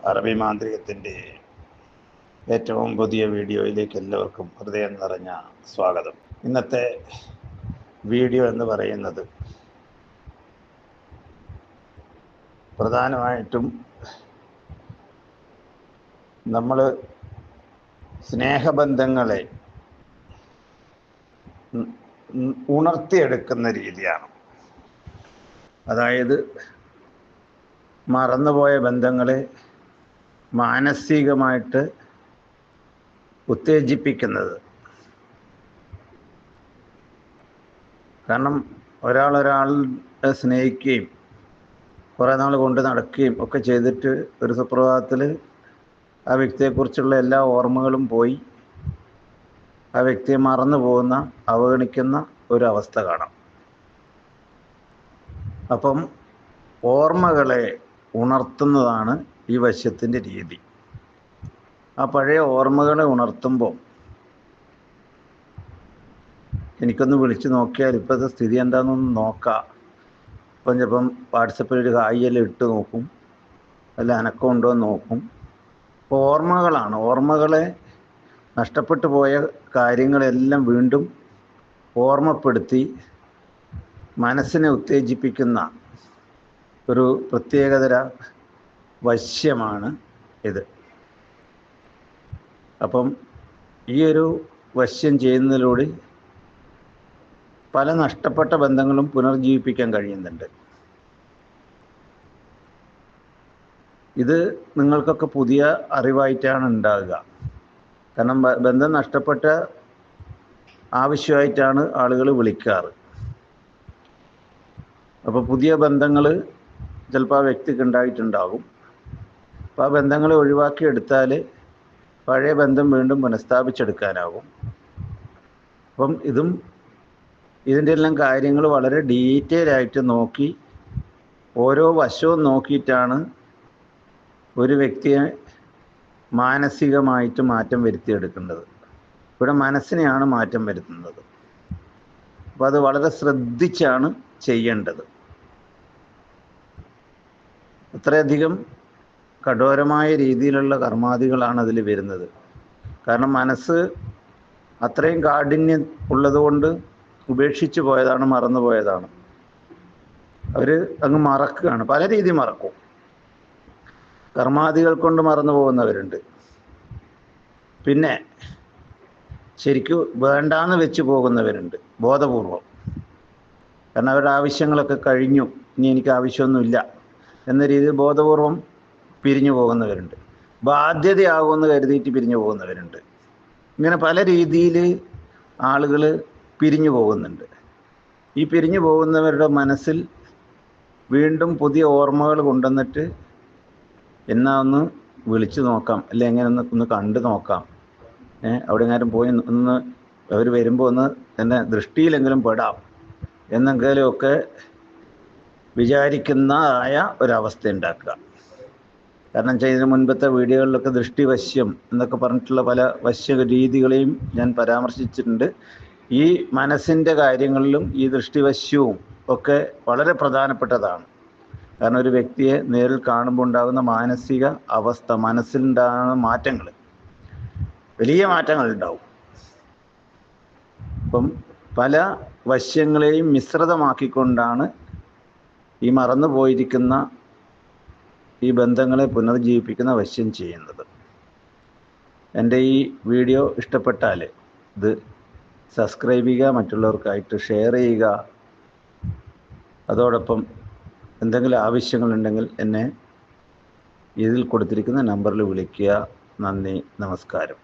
അറബി മാന്ത്രികത്തിൻ്റെ ഏറ്റവും പുതിയ വീഡിയോയിലേക്ക് എല്ലാവർക്കും ഹൃദയം നിറഞ്ഞ സ്വാഗതം. ഇന്നത്തെ വീഡിയോ എന്ന് പറയുന്നത് പ്രധാനമായിട്ടും നമ്മൾ സ്നേഹബന്ധങ്ങളെ ഉണർത്തിയെടുക്കുന്ന രീതിയാണ്. അതായത് മറന്നുപോയ ബന്ധങ്ങളെ മാനസികമായിട്ട് ഉത്തേജിപ്പിക്കുന്നത്. കാരണം ഒരാളെ സ്നേഹിക്കുകയും കുറേ നാൾ കൊണ്ട് നടക്കുകയും ഒക്കെ ചെയ്തിട്ട് ഒരു സുപ്രഭാതത്തിൽ ആ വ്യക്തിയെക്കുറിച്ചുള്ള എല്ലാ ഓർമ്മകളും പോയി ആ വ്യക്തിയെ മറന്നു പോകുന്ന, അവഗണിക്കുന്ന ഒരവസ്ഥ കാണാം. അപ്പം ഓർമ്മകളെ ഉണർത്തുന്നതാണ് ഈ വശ്യത്തിൻ്റെ രീതി. ആ പഴയ ഓർമ്മകളെ ഉണർത്തുമ്പോൾ എനിക്കൊന്ന് വിളിച്ച് നോക്കിയാൽ ഇപ്പോഴത്തെ സ്ഥിതി എന്താണെന്നൊന്ന് നോക്കാം. ഇപ്പം ചിലപ്പം വാട്സപ്പിൽ ഒരു ഹായെല്ലാം ഇട്ട് നോക്കും, അല്ല അനക്കം ഉണ്ടോ എന്ന് നോക്കും. അപ്പോൾ ഓർമ്മകളാണ്. ഓർമ്മകളെ നഷ്ടപ്പെട്ടു പോയ കാര്യങ്ങളെല്ലാം വീണ്ടും ഓർമ്മപ്പെടുത്തി മനസ്സിനെ ഉത്തേജിപ്പിക്കുന്ന ഒരു പ്രത്യേകതര വശ്യമാണ് ഇത്. അപ്പം ഈ ഒരു വശ്യം ചെയ്യുന്നതിലൂടെ പല നഷ്ടപ്പെട്ട ബന്ധങ്ങളും പുനർജീവിപ്പിക്കാൻ കഴിയുന്നുണ്ട്. ഇത് നിങ്ങൾക്കൊക്കെ പുതിയ അറിവായിട്ടാണ് ഉണ്ടാകുക. കാരണം ബന്ധം നഷ്ടപ്പെട്ട ആവശ്യമായിട്ടാണ് ആളുകൾ വിളിക്കാറ്. അപ്പോൾ പുതിയ ബന്ധങ്ങൾ ചിലപ്പോൾ ആ വ്യക്തിക്ക് ഉണ്ടായിട്ടുണ്ടാകും. അപ്പോൾ ആ ബന്ധങ്ങളെ ഒഴിവാക്കിയെടുത്താൽ പഴയ ബന്ധം വീണ്ടും പുനഃസ്ഥാപിച്ചെടുക്കാനാകും. അപ്പം ഇതിൻ്റെ എല്ലാം കാര്യങ്ങൾ വളരെ ഡീറ്റെയിൽ ആയിട്ട് നോക്കി ഓരോ വശവും നോക്കിയിട്ടാണ് ഒരു വ്യക്തിയെ മാനസികമായിട്ട് മാറ്റം വരുത്തിയെടുക്കേണ്ടത്. ഇവിടെ മനസ്സിനെയാണ് മാറ്റം വരുത്തുന്നത്. അപ്പോൾ അത് വളരെ ശ്രദ്ധിച്ചാണ് ചെയ്യേണ്ടത്. അത്രയധികം കഠോരമായ രീതിയിലുള്ള കർമാദികളാണ് അതിൽ വരുന്നത്. കാരണം മനസ്സ് അത്രയും കാഠിന്യം ഉള്ളതുകൊണ്ട് ഉപേക്ഷിച്ചു പോയതാണ്, മറന്നു പോയതാണ്. അവർ അങ്ങ് മറക്കുകയാണ്, പല രീതി മറക്കും. കർമാദികൾ കൊണ്ട് മറന്നു പോകുന്നവരുണ്ട്. പിന്നെ ശരിക്കും വേണ്ടാന്ന് വെച്ച് പോകുന്നവരുണ്ട് ബോധപൂർവം. കാരണം അവരുടെ ആവശ്യങ്ങളൊക്കെ കഴിഞ്ഞു, ഇനി എനിക്ക് ആവശ്യമൊന്നുമില്ല എന്ന രീതിയിൽ ബോധപൂർവം പിരിഞ്ഞു പോകുന്നവരുണ്ട്. ബാധ്യതയാകുമെന്ന് കരുതിയിട്ട് പിരിഞ്ഞു പോകുന്നവരുണ്ട്. ഇങ്ങനെ പല രീതിയിൽ ആളുകൾ പിരിഞ്ഞു പോകുന്നുണ്ട്. ഈ പിരിഞ്ഞു പോകുന്നവരുടെ മനസ്സിൽ വീണ്ടും പുതിയ ഓർമ്മകൾ കൊണ്ടുവന്നിട്ട് എന്നാ ഒന്ന് വിളിച്ചു നോക്കാം, അല്ലെ എങ്ങനെ ഒന്ന് കണ്ടു നോക്കാം, അവിടെ എങ്ങാനും പോയി ഒന്ന് അവർ വരുമ്പോൾ ഒന്ന് എന്നെ ദൃഷ്ടിയിലെങ്കിലും പെടാം എന്നെങ്കിലുമൊക്കെ വിചാരിക്കുന്നതായ ഒരവസ്ഥ ഉണ്ടാക്കുക. കാരണം ഇതിന് മുൻപത്തെ വീഡിയോകളിലൊക്കെ ദൃഷ്ടിവശ്യം എന്നൊക്കെ പറഞ്ഞിട്ടുള്ള പല വശ്യ രീതികളെയും ഞാൻ പരാമർശിച്ചിട്ടുണ്ട്. ഈ മനസ്സിൻ്റെ കാര്യങ്ങളിലും ഈ ദൃഷ്ടിവശ്യവും ഒക്കെ വളരെ പ്രധാനപ്പെട്ടതാണ്. കാരണം ഒരു വ്യക്തിയെ നേരിൽ കാണുമ്പോൾ ഉണ്ടാകുന്ന മാനസിക അവസ്ഥ, മനസ്സിലുണ്ടാകുന്ന മാറ്റങ്ങൾ, വലിയ മാറ്റങ്ങൾ ഉണ്ടാവും. അപ്പം പല വശ്യങ്ങളെയും മിശ്രിതമാക്കിക്കൊണ്ടാണ് ഈ മറന്നു പോയിരിക്കുന്ന ഈ ബന്ധങ്ങളെ പുനർജീവിപ്പിക്കുന്ന വശ്യം ചെയ്യുന്നത്. എൻ്റെ ഈ വീഡിയോ ഇഷ്ടപ്പെട്ടാൽ ഇത് സബ്സ്ക്രൈബ് ചെയ്യുക, മറ്റുള്ളവർക്കായിട്ട് ഷെയർ ചെയ്യുക. അതോടൊപ്പം എന്തെങ്കിലും ആവശ്യങ്ങളുണ്ടെങ്കിൽ എന്നെ ഇതിൽ കൊടുത്തിരിക്കുന്ന നമ്പറിൽ വിളിക്കുക. നന്ദി, നമസ്കാരം.